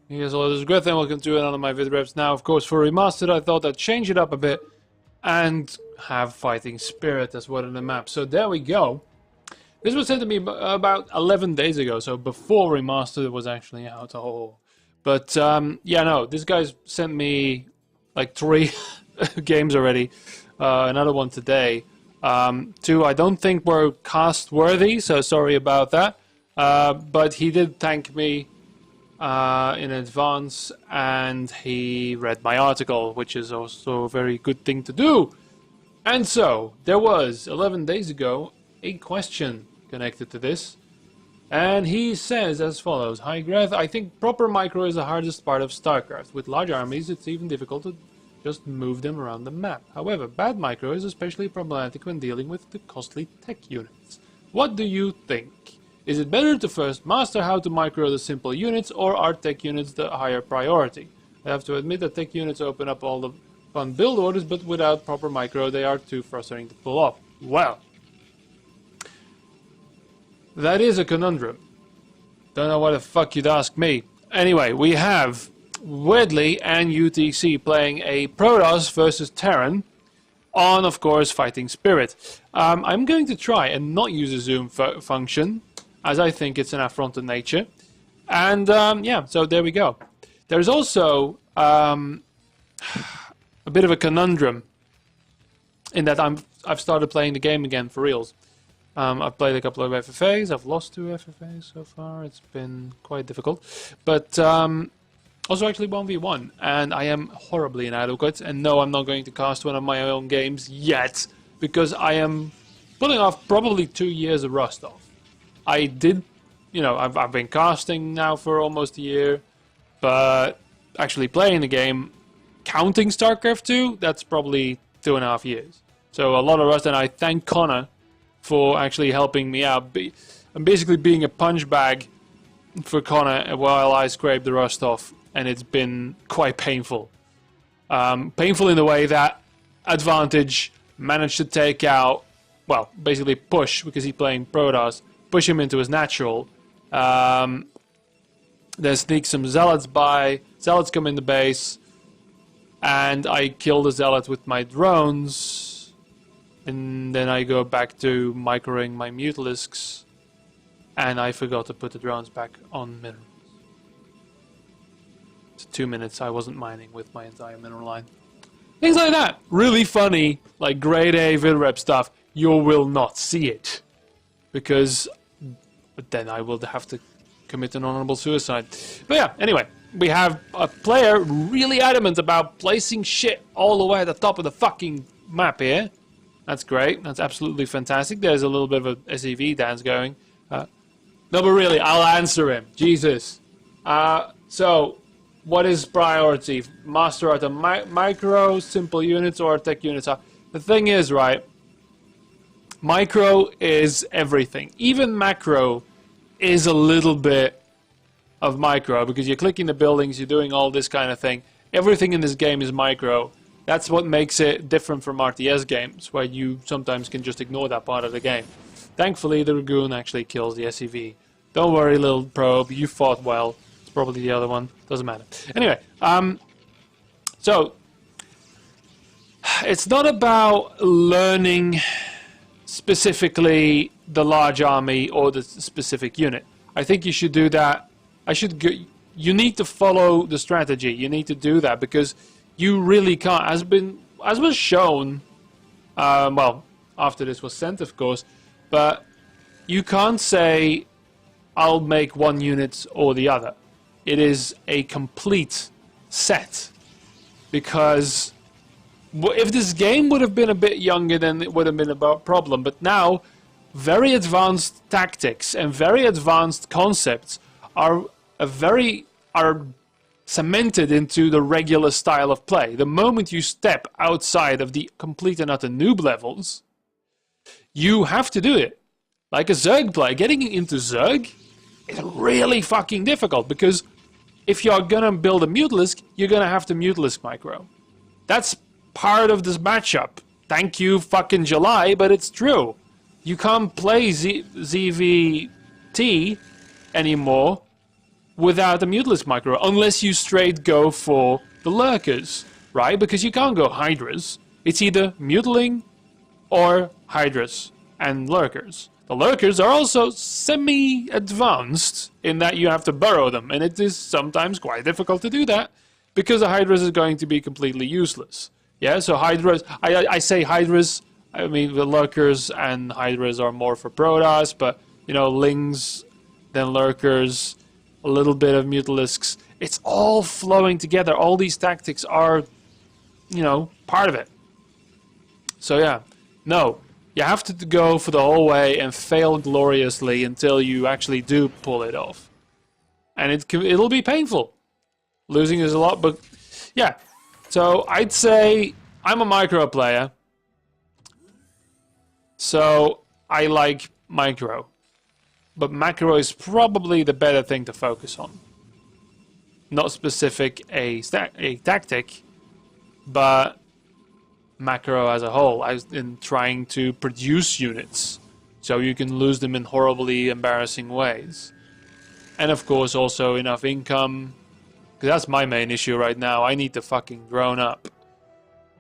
Here's all this great thing. Welcome to another of my Vidreps. Now, of course, for Remastered, I thought I'd change it up a bit and have Fighting Spirit as one of the map. So there we go. This was sent to me about 11 days ago, so before Remastered was actually out. Oh. But, yeah, no, this guy's sent me like 3 games already. Another one today. 2 I don't think were cast worthy, so sorry about that. But he did thank me in advance, and he read my article, which is also a very good thing to do. And so, there was, 11 days ago, a question connected to this. And he says as follows: Hi Greth, I think proper micro is the hardest part of Starcraft. With large armies, it's even difficult to just move them around the map. However, bad micro is especially problematic when dealing with the costly tech units. What do you think? Is it better to first master how to micro the simple units, or are tech units the higher priority? I have to admit that tech units open up all the fun build orders, but without proper micro they are too frustrating to pull off. Well, that is a conundrum. Don't know what the fuck you'd ask me. Anyway, we have Wedley and UTC playing a Protoss versus Terran on, of course, Fighting Spirit. I'm going to try and not use a zoom function, as I think it's an affront to nature. And yeah, so there we go. There's also a bit of a conundrum in that I've started playing the game again for reals. I've played a couple of FFAs. I've lost 2 FFAs so far. It's been quite difficult. But also actually 1v1. And I am horribly inadequate. And no, I'm not going to cast one of my own games yet, because I am pulling off probably 2 years of Rust off. I did, you know, I've been casting now for almost a year, but actually playing the game, counting Starcraft 2, that's probably 2.5 years. So a lot of Rust, and I thank Connor for actually helping me out. I'm basically being a punch bag for Connor while I scrape the Rust off, and it's been quite painful. Painful in the way that Advantage managed to take out, well, basically push, because he's playing Protoss, push him into his natural. Then sneak some Zealots by. Zealots come in the base, and I kill the Zealot with my drones. And then I go back to microing my Mutalisks, and I forgot to put the drones back on minerals. It's 2 minutes I wasn't mining with my entire mineral line. Things like that. Really funny, like grade A Vidrep stuff. You will not see it, because then I will have to commit an honorable suicide. But yeah, anyway, we have a player really adamant about placing shit all the way at the top of the fucking map here. That's great. That's absolutely fantastic. There's a little bit of a SEV dance going. No, but really, I'll answer him. Jesus. So, what is priority? Master art of micro, simple units, or tech units? The thing is, right, micro is everything. Even macro is a little bit of micro, because you're clicking the buildings, you're doing all this kind of thing. Everything in this game is micro. That's what makes it different from RTS games, where you sometimes can just ignore that part of the game. Thankfully, the Dragoon actually kills the SEV. Don't worry, little probe, you fought well. It's probably the other one, doesn't matter. Anyway, so it's not about learning specifically the large army or the specific unit. I think you should do that. You need to follow the strategy. You need to do that, because you really can't, as was shown, well, after this was sent, of course, but you can't say, I'll make one unit or the other. It is a complete set, because if this game would have been a bit younger, then it would have been a problem, but now very advanced tactics and very advanced concepts are cemented into the regular style of play. The moment you step outside of the complete and utter noob levels, you have to do it. Like a Zerg play, getting into Zerg is really fucking difficult, because if you're gonna build a Mutalisk, you're gonna have to Mutalisk micro. That's part of this matchup. Thank you fucking July, but it's true. You can't play ZVT anymore without the Mutalisk micro, unless you straight go for the Lurkers, right? Because you can't go Hydras. It's either Mutaling or Hydras and Lurkers. The Lurkers are also semi-advanced in that you have to burrow them, and it is sometimes quite difficult to do that because the Hydras is going to be completely useless. Yeah, so Hydras, I say Hydras, I mean the Lurkers and Hydras are more for Protoss, but you know, Lings, then Lurkers, a little bit of Mutalisks. It's all flowing together. All these tactics are, you know, part of it. So yeah, no. You have to go for the whole way and fail gloriously until you actually do pull it off. And it'll be painful. Losing is a lot, but yeah. So I'd say I'm a micro player. So I like micro. But macro is probably the better thing to focus on. Not specific a tactic, but macro as a whole, in trying to produce units so you can lose them in horribly embarrassing ways. And of course also enough income, because that's my main issue right now. I need to fucking drone up.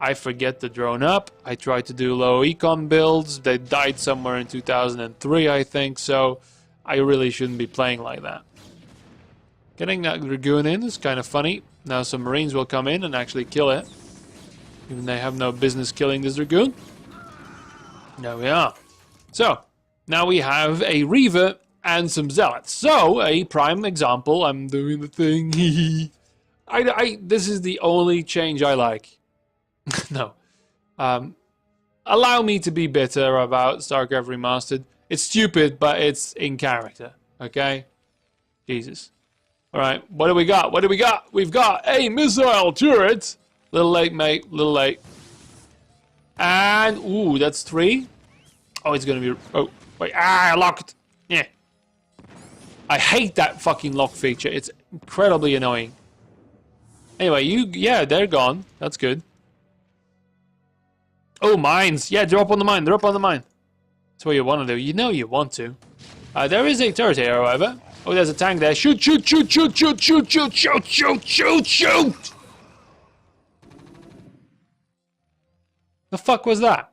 I forget to drone up. I tried to do low econ builds. They died somewhere in 2003, I think, so I really shouldn't be playing like that. Getting that Dragoon in is kind of funny. Now some Marines will come in and actually kill it. Even they have no business killing this Dragoon. There we are. So, now we have a Reaver and some Zealots. So, a prime example. I'm doing the thing. This is the only change I like. No. Allow me to be bitter about StarCraft Remastered. It's stupid, but it's in character. Okay? Jesus. Alright, what do we got? What do we got? We've got a missile turret. Little late, mate. Little late. And, ooh, that's 3. Oh, it's gonna be... Oh, wait. Ah, locked. Yeah. I hate that fucking lock feature. It's incredibly annoying. Anyway, yeah, they're gone. That's good. Oh, mines. Yeah, drop on the mine. Drop on the mine. That's what you want to do. You know you want to. There is a turret here, however. Oh, there's a tank there. Shoot, shoot, shoot, shoot, shoot, shoot, shoot, shoot, shoot, shoot, shoot! The fuck was that?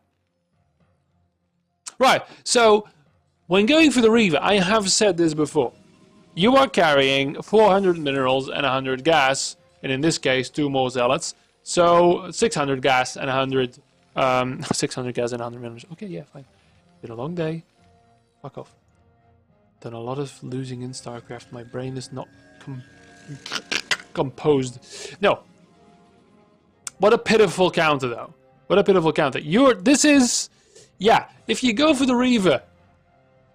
Right, so when going for the Reaver, I have said this before. You are carrying 400 minerals and 100 gas, and in this case, 2 more zealots. So 600 gas and 100, 600 gas and 100 minerals. Okay, yeah, fine. Been a long day. Fuck off. Done a lot of losing in StarCraft. My brain is not composed. No. What a pitiful counter, though. What a pitiful counter. This is... Yeah, if you go for the Reaver,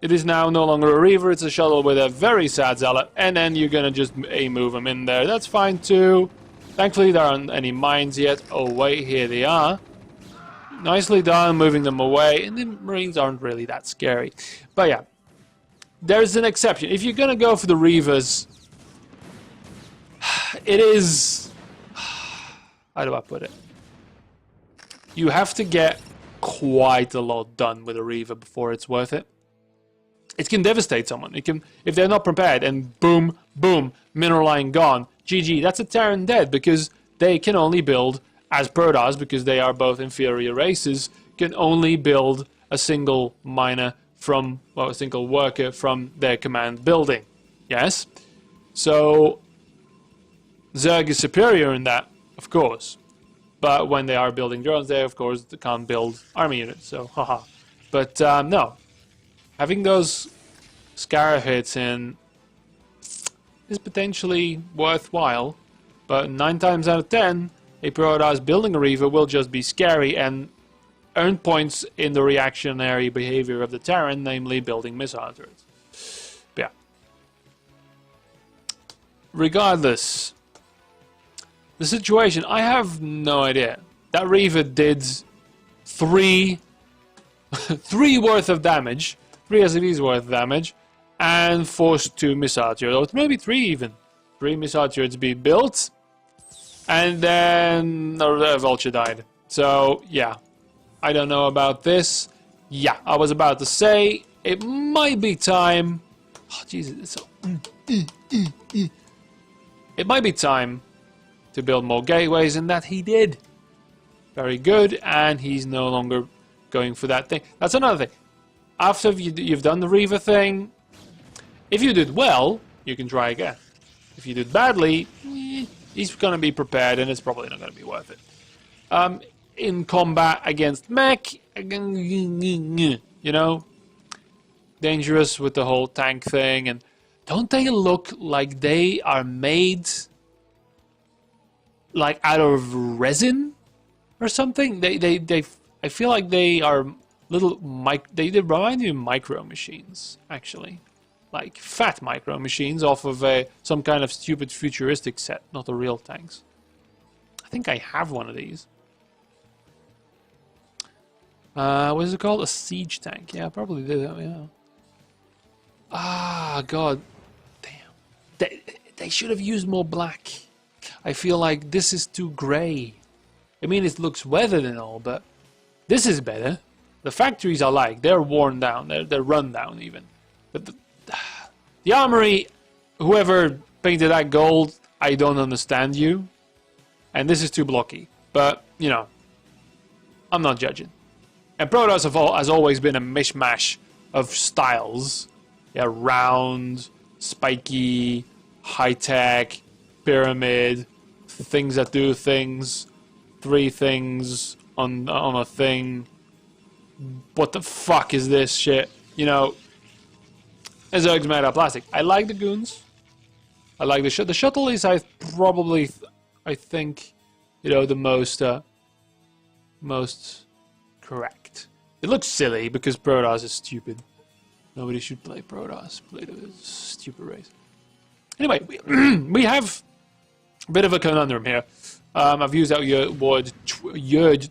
it is now no longer a Reaver, it's a shuttle with a very sad zealot, and then you're gonna just move them in there. That's fine too. Thankfully there aren't any mines yet. Oh wait, here they are. Nicely done, moving them away, and the Marines aren't really that scary. But yeah, there's an exception. If you're gonna go for the Reavers, it is... How do I put it? You have to get quite a lot done with a Reaver before it's worth it. It can devastate someone. It can, if they're not prepared, and boom, boom, mineral line gone. GG, that's a Terran dead, because they can only build, as Protoss, because they are both inferior races, can only build a single miner from, well, a single worker from their command building. Yes? So, Zerg is superior in that, of course. But when they are building drones, they, of course, can't build army units, so haha. But, no. Having those Scarab hits in is potentially worthwhile, but 9 times out of 10, a Protoss building a Reaver will just be scary and earn points in the reactionary behavior of the Terran, namely building missile turrets. But yeah. Regardless, the situation, I have no idea. That Reaver did 3 worth of damage, 3 SCVs worth of damage, and forced 2 missile turrets, or maybe 3 even. 3 missile turrets be built, and then the Vulture died. So, yeah. I don't know about this. Yeah, I was about to say, it might be time Oh, Jesus, it's so... It might be time to build more gateways, and that he did. Very good, and he's no longer going for that thing. That's another thing. After you've done the Reaver thing, if you did well, you can try again. If you did badly, he's going to be prepared, and it's probably not going to be worth it. In combat against mech, you know, dangerous with the whole tank thing, and don't they look like they are made like out of resin or something? I feel like they are little they remind me of micro machines, actually, like fat micro machines off of some kind of stupid futuristic set, not the real tanks. I think I have one of these. What is it called? A siege tank. Yeah, probably did that. Yeah. Ah, God, damn. They should have used more black. I feel like this is too grey. I mean, it looks weathered and all, but this is better. The factories I like. They're worn down. They're run down even. But the armory, whoever painted that gold, I don't understand you. And this is too blocky. But, you know, I'm not judging. And Protoss has always been a mishmash of styles. Yeah, round, spiky, high-tech, pyramid, things that do things, 3 things on a thing. What the fuck is this shit? You know, Zerg's made out of plastic. I like the goons. I like the the shuttle is I think, you know, the most correct. It looks silly because Protoss is stupid. Nobody should play Protoss. Play the stupid race. Anyway, we have a bit of a conundrum here. I've used that word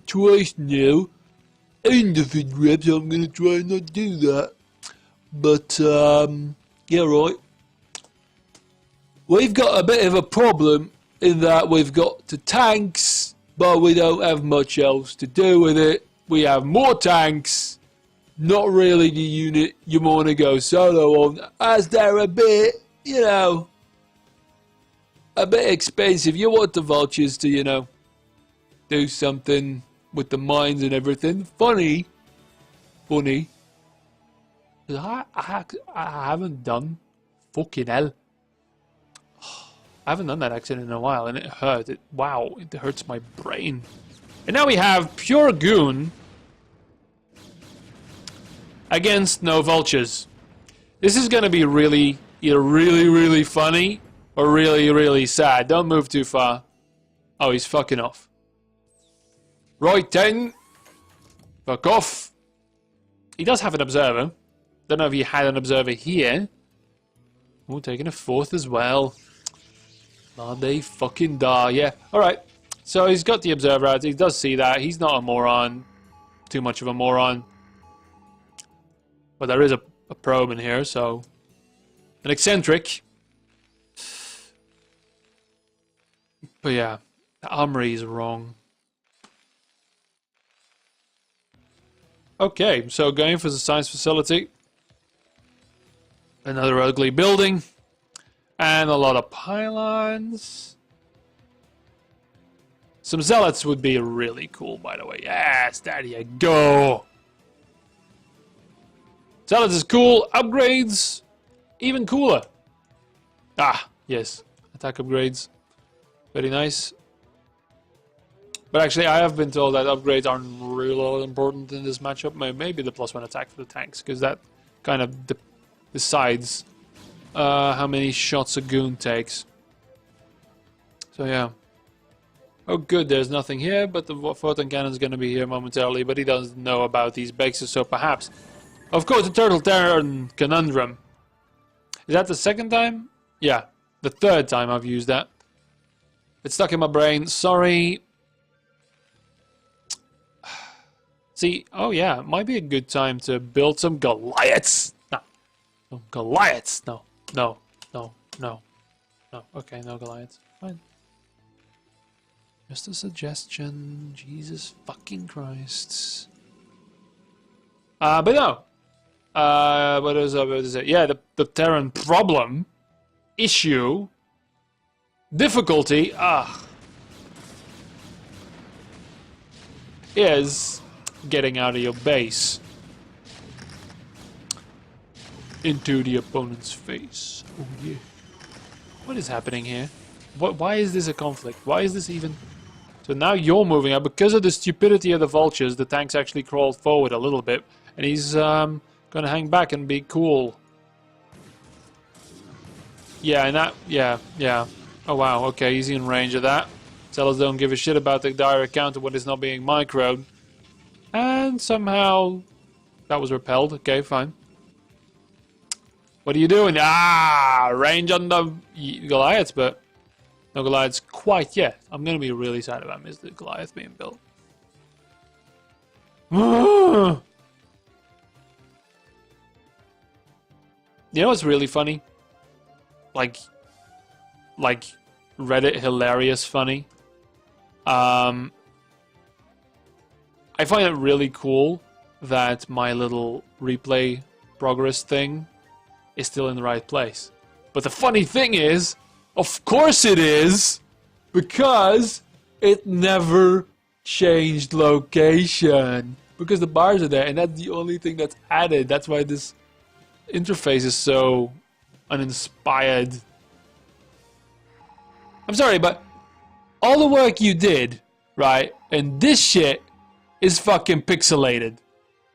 twice now. In the Vidrep, so I'm going to try and not do that. But, yeah, right. We've got a bit of a problem in that we've got the tanks, but we don't have much else to do with it. We have more tanks, not really the unit you want to go solo on, as they're a bit, you know, a bit expensive. You want the vultures to, you know, do something with the mines and everything. Funny. I haven't done, fucking hell. I haven't done that accident in a while, and it hurt. Wow, it hurts my brain. And now we have pure goon against no vultures. This is gonna be really, either really funny or really sad. Don't move too far. Oh, he's fucking off. Right, 10. Fuck off. He does have an observer. Don't know if he had an observer here. Oh, taking a 4th as well. Oh, they fucking die. Yeah, alright. So he's got the observer out. He does see that. He's not a moron. Too much of a moron. But there is a probe in here, so... An eccentric. But yeah, the armory is wrong. Okay, so going for the science facility. Another ugly building. And a lot of pylons. Some zealots would be really cool, by the way. Yes, there you go. Zealots is cool. Upgrades, even cooler. Ah, yes. Attack upgrades. Very nice. But actually, I have been told that upgrades aren't really important in this matchup. Maybe the +1 attack for the tanks, because that kind of decides how many shots a goon takes. So yeah. Oh good, there's nothing here, but the photon cannon is going to be here momentarily, but he doesn't know about these bases, so perhaps. Of course, the Turtle Terran conundrum. Is that the 2nd time? Yeah, the 3rd time I've used that. It's stuck in my brain, sorry. See, oh yeah, it might be a good time to build some Goliaths. No, Goliaths, no. Okay, no Goliaths, fine. Just a suggestion, Jesus fucking Christ. But no. What is it? Yeah, the Terran problem, issue, difficulty, is getting out of your base into the opponent's face. Oh yeah. What is happening here? Why is this a conflict? Why is this even... So now you're moving up. Because of the stupidity of the vultures, the tanks actually crawled forward a little bit. And he's gonna hang back and be cool. Yeah, and that... Yeah. Oh wow, okay, he's in range of that. Sellers don't give a shit about the direct counter when it's not being microed. And somehow... that was repelled. Okay, fine. What are you doing? Range on the Goliaths, but no Goliaths quite yet. I'm going to be really sad if I miss the Goliath being built. You know what's really funny? Like Reddit hilarious funny. I find it really cool that my little replay progress thing is still in the right place. But the funny thing is, of course it is, because it never changed location. Because the bars are there, and that's the only thing that's added. That's why this interface is so uninspired. I'm sorry, but all the work you did, right, and this shit is fucking pixelated.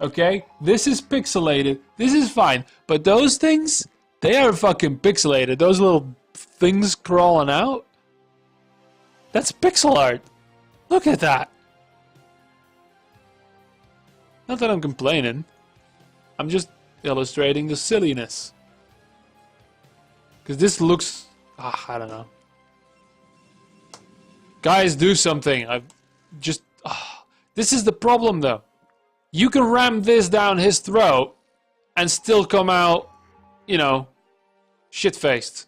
Okay? This is pixelated. This is fine. But those things, they are fucking pixelated. Those little things crawling out, that's pixel art. Look at that. Not that I'm complaining. I'm just illustrating the silliness. Because this looks... I don't know. Guys, do something. This is the problem, though. You can ram this down his throat and still come out, you know, shit-faced.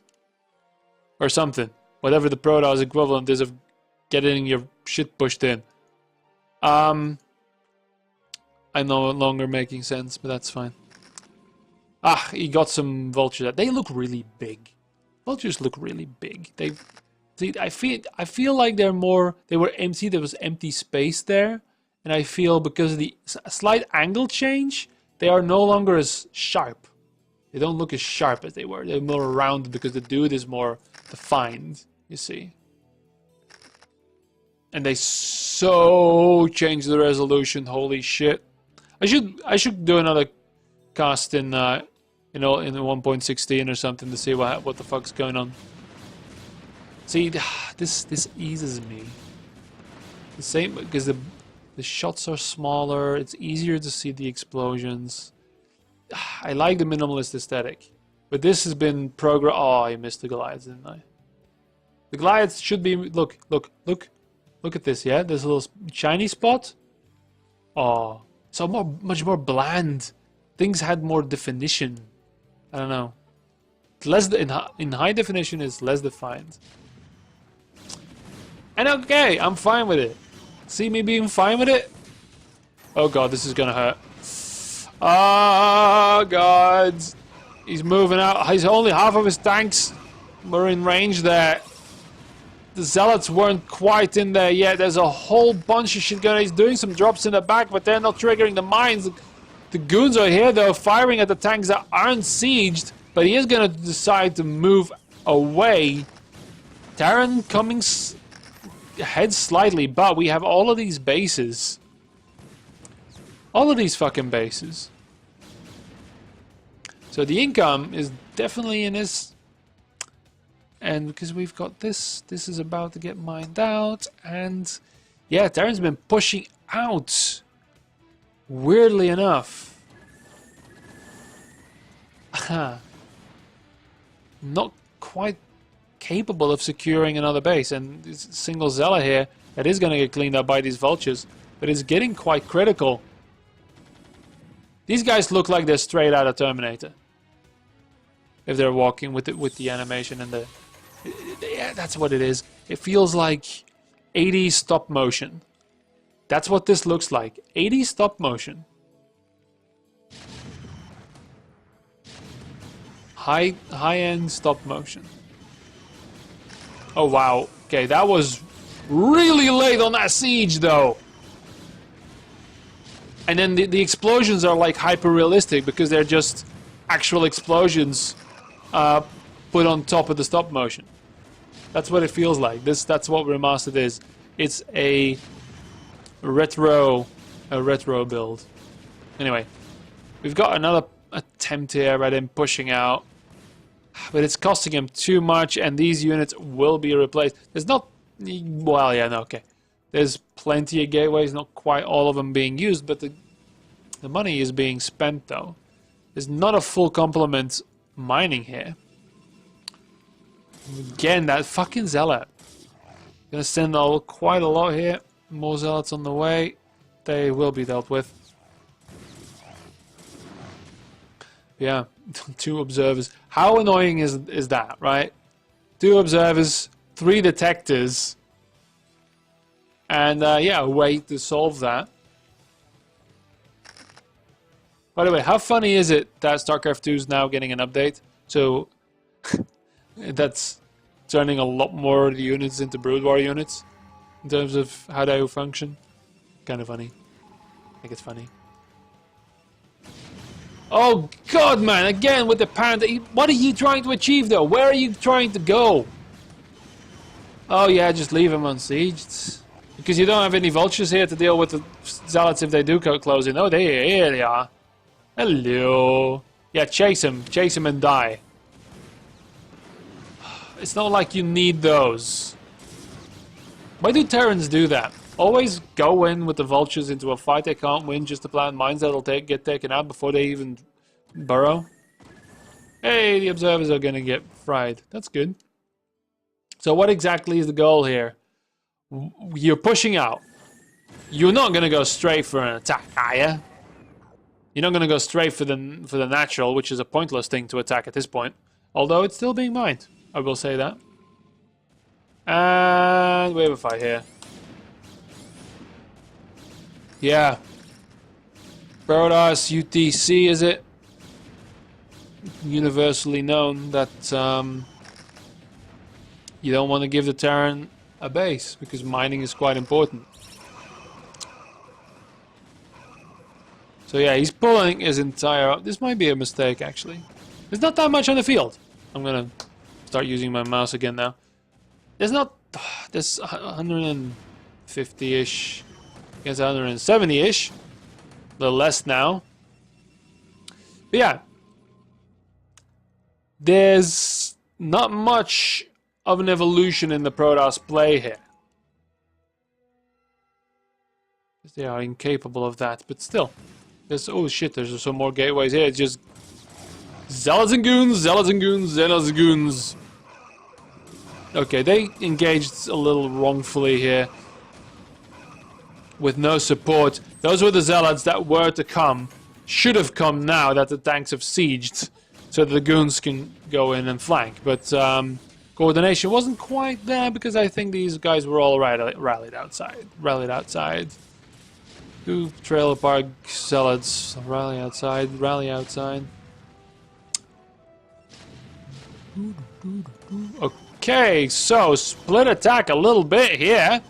Or something. Whatever the Protoss equivalent is of getting your shit pushed in. I'm no longer making sense, but that's fine. He got some vultures. They look really big. Vultures look really big. I feel like they were empty. There was empty space there. And I feel because of the slight angle change, they are no longer as sharp. They don't look as sharp as they were. They're more rounded because the dude is more defined, you see. And they so changed the resolution, holy shit. I should do another cast in the 1.16 or something to see what the fuck's going on. See, this eases me. The same because the shots are smaller. It's easier to see the explosions. I like the minimalist aesthetic, but this has been progress. Oh, I missed the Goliaths, didn't I? The Goliaths should be. Look at this. Yeah, there's a little shiny spot. Oh, so much more bland. Things had more definition. I don't know. Less in high definition is less defined. And okay, I'm fine with it. See me being fine with it? Oh god, this is gonna hurt. Oh god. He's moving out. He's only half of his tanks were in range there. The zealots weren't quite in there yet. There's a whole bunch of shit going on. He's doing some drops in the back, but they're not triggering the mines. The goons are here though, firing at the tanks that aren't sieged. But he is gonna decide to move away. Terran coming ahead slightly, but we have all of these bases. All of these fucking bases. So the income is definitely in his... And because we've got this is about to get mined out. And yeah, Terran's been pushing out. Weirdly enough. Not quite capable of securing another base. And this single Zealot here that is going to get cleaned up by these vultures. But it's getting quite critical. These guys look like they're straight out of Terminator. If they're walking with the animation and the... Yeah, that's what it is. It feels like 80s stop motion. That's what this looks like. 80s stop motion. High-end stop motion. Oh wow. Okay, that was really late on that siege though. And then the explosions are like hyper-realistic because they're just actual explosions put on top of the stop motion. That's what it feels like. That's what Remastered is. It's a retro build. Anyway, we've got another attempt here at him pushing out, but it's costing him too much, and these units will be replaced. There's not, well, yeah, no, okay. There's plenty of gateways, not quite all of them being used, but the money is being spent though. There's not a full complement mining here. Again, that fucking zealot. Gonna send quite a lot here. More zealots on the way. They will be dealt with. Yeah, 2 observers. How annoying is that, right? 2 observers, 3 detectors, and yeah, a way to solve that. By the way, how funny is it that StarCraft 2 is now getting an update? So that's turning a lot more of the units into Brood War units in terms of how they function. Kind of funny. I think it's funny. Oh god, man! Again with the Panda. What are you trying to achieve, though? Where are you trying to go? Oh yeah, just leave him unsieged. Because you don't have any vultures here to deal with the zealots if they do close in. Oh, here they are. Hello. Yeah, chase him and die. It's not like you need those. Why do Terrans do that? Always go in with the vultures into a fight they can't win just to plant mines that'll get taken out before they even burrow. Hey, the observers are gonna get fried. That's good. So what exactly is the goal here? You're pushing out. You're not gonna go straight for an attack, are you? You're not gonna go straight for the natural, which is a pointless thing to attack at this point. Although it's still being mined, I will say that. And we have a fight here. Yeah. Protoss UTC, is it? Universally known that you don't want to give the Terran a base because mining is quite important. So yeah, he's pulling his entire... This might be a mistake, actually. There's not that much on the field. I'm gonna start using my mouse again now. There's not... There's 150-ish... I guess 170-ish. A little less now. But yeah. There's not much of an evolution in the Protoss play here. They are incapable of that, but still. There's... Oh shit, there's some more gateways here. It's just... Zealots and goons, zealots and goons, zealots and goons. Okay, they engaged a little wrongfully here. With no support. Those were the zealots that were to come. Should have come now that the tanks have sieged. So that the goons can go in and flank. But coordination wasn't quite there because I think these guys were all rallied outside. Rallied outside. 2 trailer park zealots. Rally outside. Rally outside. Okay, so split attack a little bit here.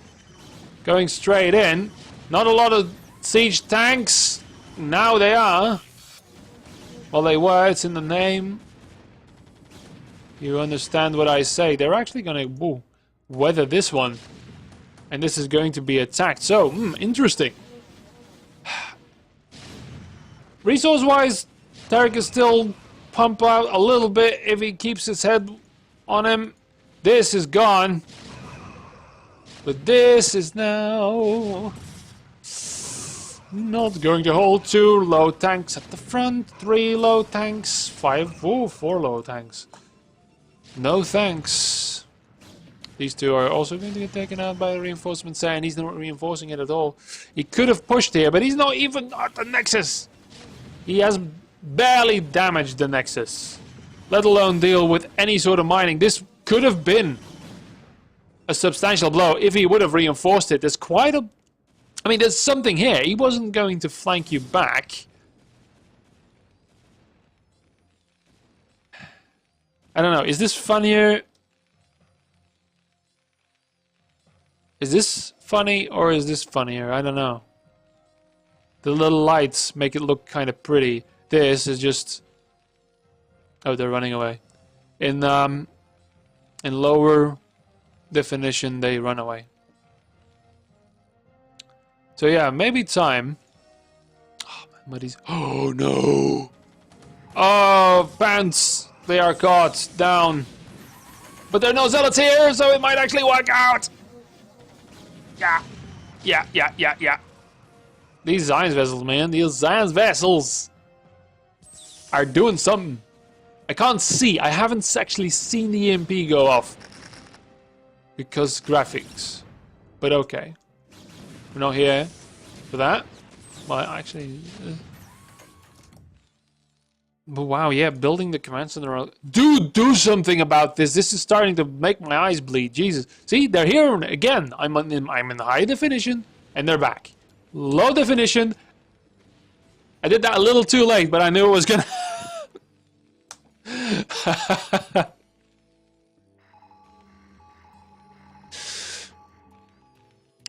Going straight in. Not a lot of siege tanks. Now they are. Well, they were. It's in the name. You understand what I say. They're actually going to weather this one. And this is going to be attacked. So, interesting. Resource-wise, Tarek can still pump out a little bit if he keeps his head on him. This is gone. But this is now not going to hold. 2 low tanks at the front, 3 low tanks, 4 low tanks. No thanks. These 2 are also going to get taken out by the reinforcement set, and he's not reinforcing it at all. He could have pushed here, but he's not even at the Nexus. He has barely damaged the Nexus, let alone deal with any sort of mining. This could have been a substantial blow if he would have reinforced it. There's quite a... I mean, there's something here. He wasn't going to flank you back. I don't know. Is this funnier? Is this funny or is this funnier? I don't know. The little lights make it look kind of pretty. This is just... Oh, they're running away. In lower definition, they run away. So yeah, maybe time. Oh, my muddies. Oh no! Oh, pants! They are caught down. But there are no zealots here, so it might actually work out. Yeah. These science vessels, man. These science vessels are doing something. I can't see. I haven't actually seen the EMP go off. Because graphics. But okay. We're not here for that. Well, actually... But wow, yeah, building the command center... Dude, do something about this. This is starting to make my eyes bleed. Jesus. See, they're here again. I'm in high definition, and they're back. Low definition. I did that a little too late, but I knew it was gonna...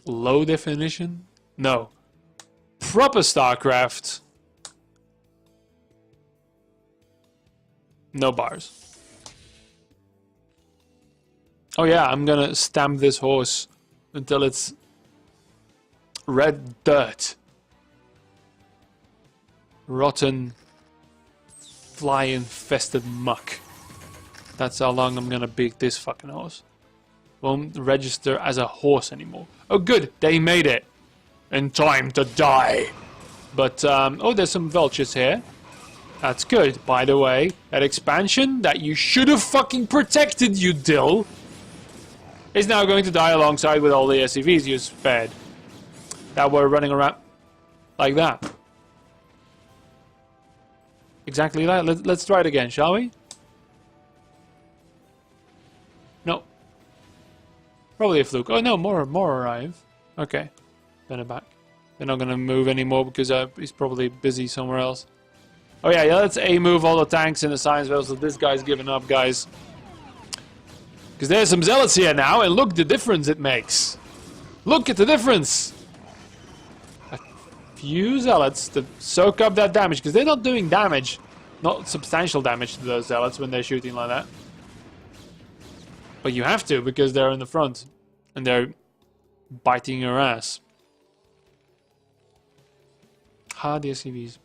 Low definition? No. Proper Starcraft. No bars. Oh yeah, I'm gonna stamp this horse until it's red dirt. Rotten, fly-infested muck. That's how long I'm gonna beat this fucking horse. Won't register as a horse anymore. Oh good, they made it. In time to die. But, oh, there's some vultures here. That's good. By the way, that expansion that you should have fucking protected, you dill, is now going to die alongside with all the SCVs you spared. That were running around like that. Exactly that. Let's try it again, shall we? No. Probably a fluke. Oh no, more arrive. Okay. Then they're back. They're not gonna move anymore because he's probably busy somewhere else. Oh yeah, let's A-move all the tanks in the science vessel. This guy's giving up, guys. Because there's some zealots here now, and look the difference it makes. Look at the difference. A few zealots to soak up that damage, because they're not doing damage. Not substantial damage to those zealots when they're shooting like that. But you have to, because they're in the front. And they're biting your ass. The SCVs.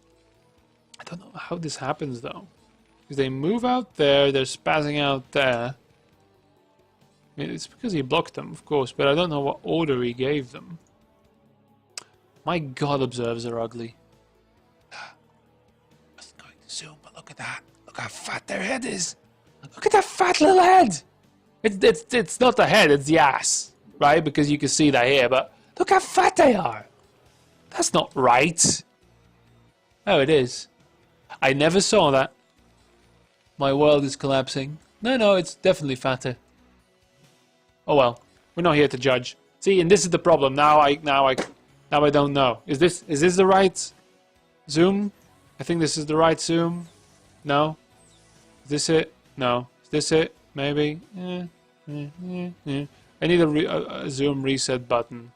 I don't know how this happens though. Because they move out there, they're spazzing out there. I mean, it's because he blocked them, of course, but I don't know what order he gave them. My god, observers are ugly. I was going to zoom, but look at that. Look how fat their head is. Look at that fat little head. It's not the head, it's the ass. Right? Because you can see that here, but look how fat they are. That's not right. Oh, it is. I never saw that. My world is collapsing. No, it's definitely fatter. Oh well, we're not here to judge. See, and this is the problem. Now I don't know. Is this the right zoom? I think this is the right zoom. No. Is this it? No. Is this it? Maybe. I need a zoom reset button.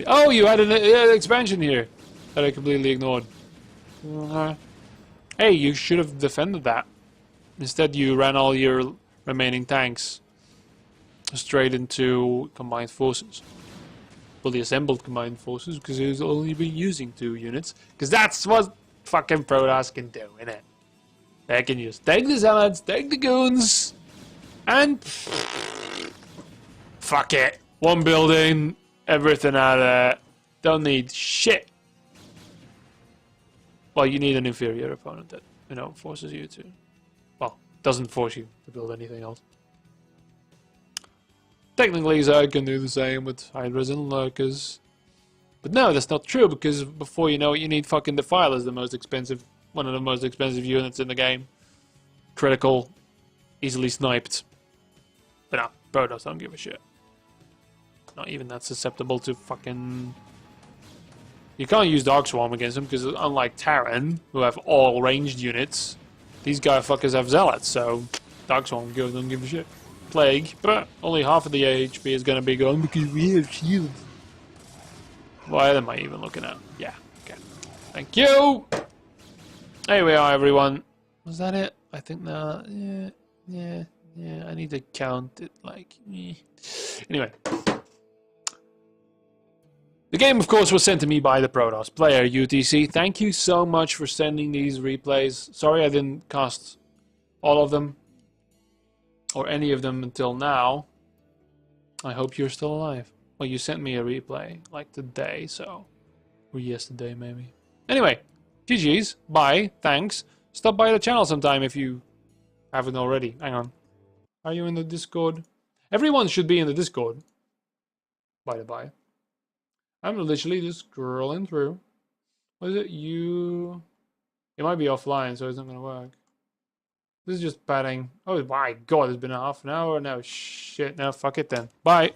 Oh, you had an expansion here that I completely ignored. Hey, you should have defended that. Instead, you ran all your remaining tanks straight into combined forces. Fully assembled combined forces, because he's only been using 2 units. Because that's what fucking Protoss can do, innit? They can just take the zealots, take the goons, and fuck it. 1 building, everything out of there. Don't need shit. Well, you need an inferior opponent that, forces you to... Well, doesn't force you to build anything else. Technically, Zerg can do the same with Hydras and Lurkers. But no, that's not true, because before you know it, you need fucking Defilers, the most expensive... One of the most expensive units in the game. Critical. Easily sniped. But no, Protoss don't give a shit. Not even that susceptible to fucking... You can't use Dark Swarm against them, because unlike Terran, who have all ranged units, These guy fuckers have zealots, so dogs won't don't give a shit. Plague, but only half of the HP is gonna be gone because we have shields. What am I even looking at? Yeah, okay. Thank you! Here we are, everyone. Was that it? I think that. Yeah. I need to count it like. Anyway. The game, of course, was sent to me by the Protoss player, UTC. Thank you so much for sending these replays. Sorry I didn't cast all of them. Or any of them until now. I hope you're still alive. Well, you sent me a replay, like today, so... Or yesterday, maybe. Anyway, GG's, bye, thanks. Stop by the channel sometime if you haven't already. Hang on. Are you in the Discord? Everyone should be in the Discord. By the by. I'm literally just scrolling through. What is it? You... It might be offline, so it's not gonna work. This is just padding. Oh my god, it's been a half an hour now. Shit, now fuck it then. Bye.